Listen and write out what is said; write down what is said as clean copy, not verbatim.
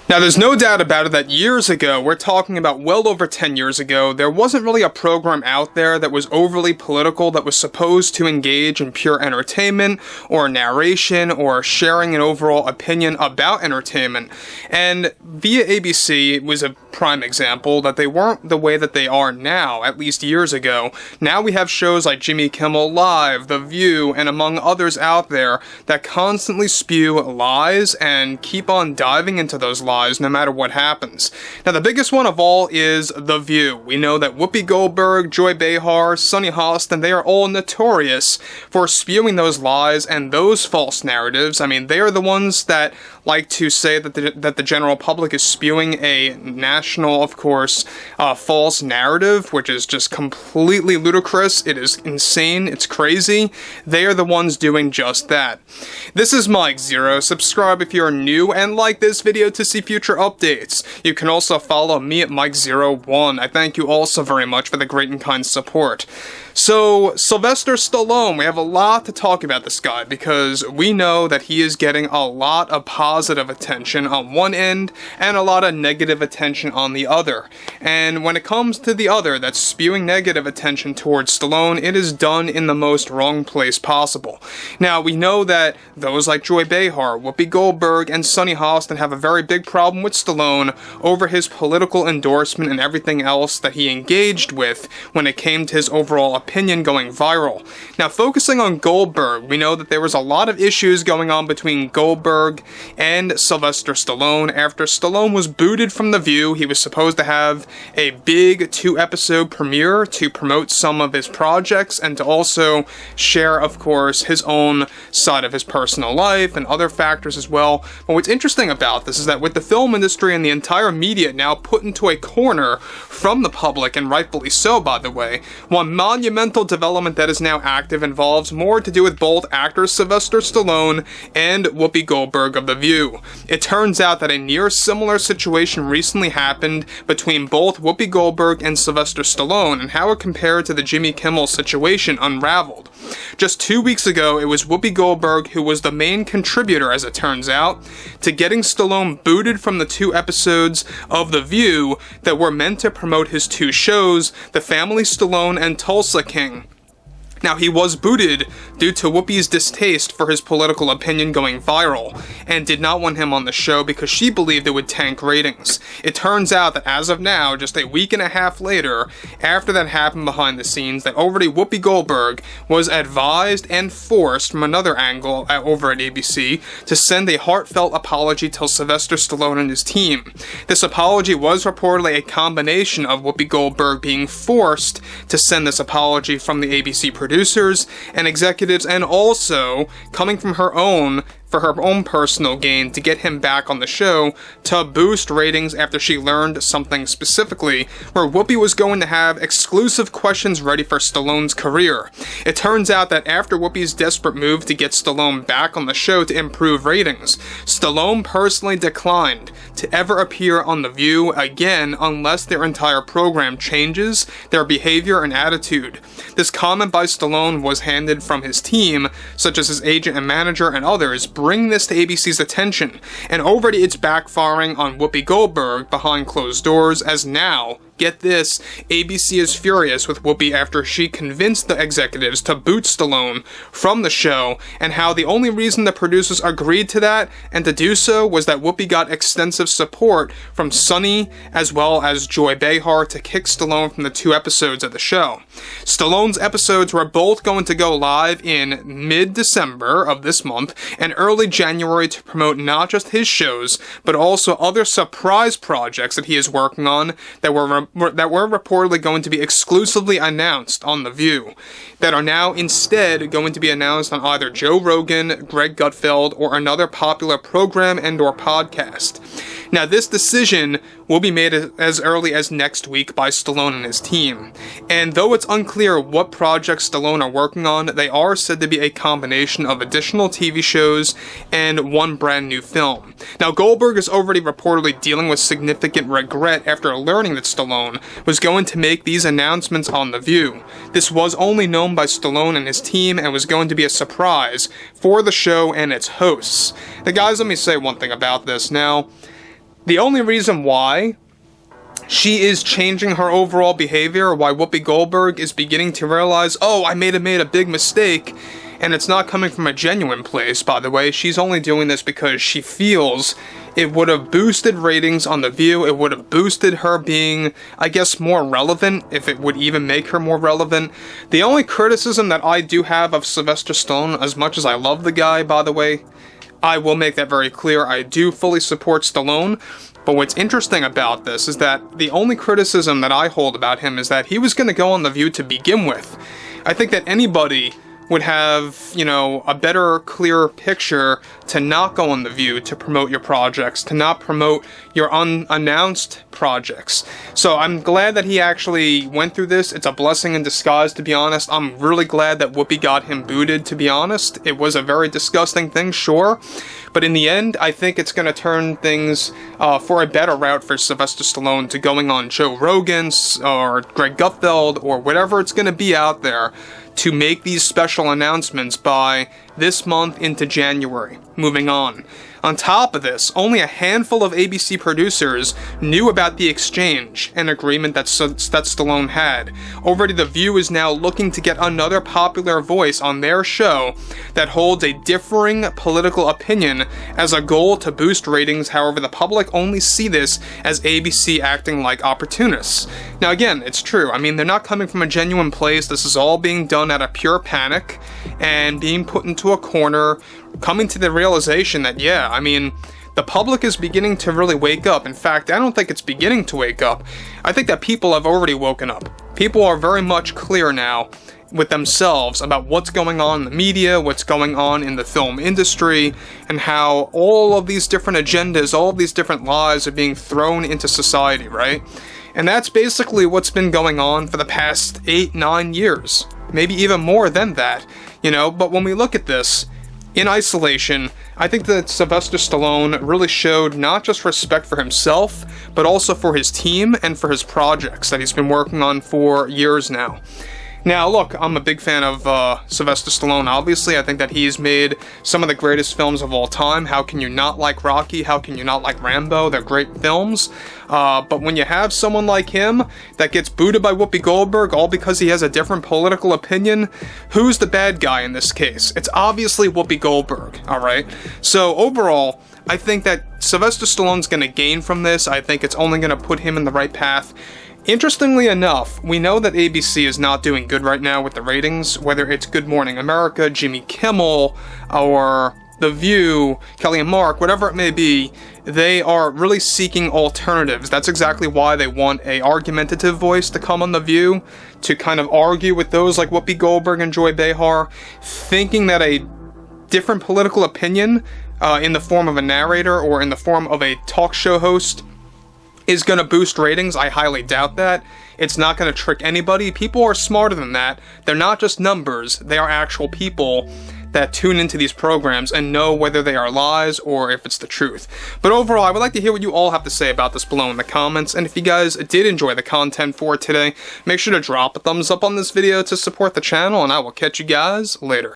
Now, there's no doubt about it that years ago, we're talking about well over 10 years ago, there wasn't really a program out there that was overly political, that was supposed to engage in pure entertainment, or narration, or sharing an overall opinion about entertainment. And via ABC was a prime example that they weren't the way that they are now, at least years ago. Now we have shows like Jimmy Kimmel Live, The View, and among others out there that constantly spew lies and keep on diving into those lies no matter what happens. Now, the biggest one of all is The View. We know that Whoopi Goldberg, Joy Behar, Sunny Hostin, they are all notorious for spewing those lies and those false narratives. I mean, they are the ones that like to say that the general public is spewing a national, of course, false narrative, which is just completely ludicrous. It is insane. It's crazy. They are the ones doing just that. This is Mike Zero. Subscribe if you're new and like this video to see future updates. You can also follow me at Mike01. I thank you all so very much for the great and kind support. So, Sylvester Stallone, we have a lot to talk about this guy because we know that he is getting a lot of positive attention on one end and a lot of negative attention on the other. And when it comes to the other that's spewing negative attention towards Stallone, it is done in the most wrong place possible. Now, we know that those like Joy Behar, Whoopi Goldberg, and Sunny Hostin have a very big problem with Stallone over his political endorsement and everything else that he engaged with when it came to his overall opinion going viral. Now, focusing on Goldberg, we know that there was a lot of issues going on between Goldberg and Sylvester Stallone. After Stallone was booted from The View, he was supposed to have a big 2-episode premiere to promote some of his projects and to also share, of course, his own side of his personal life and other factors as well. But what's interesting about this is that with the film industry and the entire media now put into a corner from the public, and rightfully so, by the way, one monumental development that is now active involves more to do with both actors Sylvester Stallone and Whoopi Goldberg of The View. It turns out that a near similar situation recently happened between both Whoopi Goldberg and Sylvester Stallone, and how it compared to the Jimmy Kimmel situation unraveled. Just 2 weeks ago, it was Whoopi Goldberg who was the main contributor, as it turns out, to getting Stallone booted from the 2 episodes of The View that were meant to promote his 2 shows, The Family Stallone and Tulsa King. Now, he was booted due to Whoopi's distaste for his political opinion going viral, and did not want him on the show because she believed it would tank ratings. It turns out that as of now, just a week and a half later, after that happened behind the scenes, that already Whoopi Goldberg was advised and forced from another angle over at ABC to send a heartfelt apology to Sylvester Stallone and his team. This apology was reportedly a combination of Whoopi Goldberg being forced to send this apology from the ABC producers and executives, and also coming from her own personal gain to get him back on the show to boost ratings after she learned something specifically where Whoopi was going to have exclusive questions ready for Stallone's career. It turns out that after Whoopi's desperate move to get Stallone back on the show to improve ratings, Stallone personally declined to ever appear on The View again unless their entire program changes their behavior and attitude. This comment by Stallone was handed from his team, such as his agent and manager and others, bring this to ABC's attention, and already it's backfiring on Whoopi Goldberg behind closed doors, as now, get this, ABC is furious with Whoopi after she convinced the executives to boot Stallone from the show, and how the only reason the producers agreed to that and to do so was that Whoopi got extensive support from Sunny as well as Joy Behar to kick Stallone from the 2 episodes of the show. Stallone's episodes were both going to go live in mid-December of this month and early January to promote not just his shows, but also other surprise projects that he is working on that were reportedly going to be exclusively announced on The View, that are now instead going to be announced on either Joe Rogan, Greg Gutfeld, or another popular program and or podcast. Now, this decision will be made as early as next week by Stallone and his team, and though it's unclear what projects Stallone are working on, they are said to be a combination of additional TV shows and one brand new film. Now, Goldberg is already reportedly dealing with significant regret after learning that Stallone was going to make these announcements on The View. This was only known by Stallone and his team and was going to be a surprise for the show and its hosts. Now, guys, let me say one thing about this. Now, The only reason why she is changing her overall behavior, why Whoopi Goldberg is beginning to realize, oh, I made a big mistake, and it's not coming from a genuine place, by the way. She's only doing this because she feels it would have boosted ratings on The View. It would have boosted her being, I guess, more relevant, if it would even make her more relevant. The only criticism that I do have of Sylvester Stallone, as much as I love the guy, by the way, I will make that very clear, I do fully support Stallone. But what's interesting about this is that the only criticism that I hold about him is that he was going to go on The View to begin with. I think that anybody would have, you know, a better, clearer picture to not go on The View to promote your projects, to not promote your unannounced projects. So I'm glad that he actually went through this. It's a blessing in disguise, to be honest. I'm really glad that Whoopi got him booted, to be honest. It was a very disgusting thing, sure. But in the end, I think it's going to turn things for a better route for Sylvester Stallone to going on Joe Rogan's or Greg Gutfeld or whatever it's going to be out there to make these special announcements by this month into January. Moving on. On top of this, only a handful of ABC producers knew about the exchange and agreement that Stallone had. Already The View is now looking to get another popular voice on their show that holds a differing political opinion as a goal to boost ratings. However, the public only see this as ABC acting like opportunists. Now again, it's true. I mean, they're not coming from a genuine place. This is all being done out of pure panic and being put into a corner, coming to the realization that, yeah, I mean, the public is beginning to really wake up. In fact, I don't think it's beginning to wake up. I think that people have already woken up. People are very much clear now with themselves about what's going on in the media, what's going on in the film industry, and how all of these different agendas, all of these different lies are being thrown into society, right? And that's basically what's been going on for the past 8-9 years. Maybe even more than that, you know? But when we look at this in isolation, I think that Sylvester Stallone really showed not just respect for himself, but also for his team and for his projects that he's been working on for years now. Now, look, I'm a big fan of Sylvester Stallone, obviously. I think that he's made some of the greatest films of all time. How can you not like Rocky? How can you not like Rambo? They're great films. But when you have someone like him that gets booted by Whoopi Goldberg all because he has a different political opinion, who's the bad guy in this case? It's obviously Whoopi Goldberg, alright? So overall, I think that Sylvester Stallone's going to gain from this. I think it's only going to put him in the right path. Interestingly enough, we know that ABC is not doing good right now with the ratings, whether it's Good Morning America, Jimmy Kimmel, or The View, Kelly and Mark, whatever it may be. They are really seeking alternatives. That's exactly why they want a argumentative voice to come on The View, to kind of argue with those like Whoopi Goldberg and Joy Behar, thinking that a different political opinion in the form of a narrator or in the form of a talk show host is going to boost ratings. I highly doubt that. It's not going to trick anybody. People are smarter than that. They're not just numbers. They are actual people that tune into these programs and know whether they are lies or if it's the truth. But overall, I would like to hear what you all have to say about this below in the comments. And if you guys did enjoy the content for today, make sure to drop a thumbs up on this video to support the channel, and I will catch you guys later.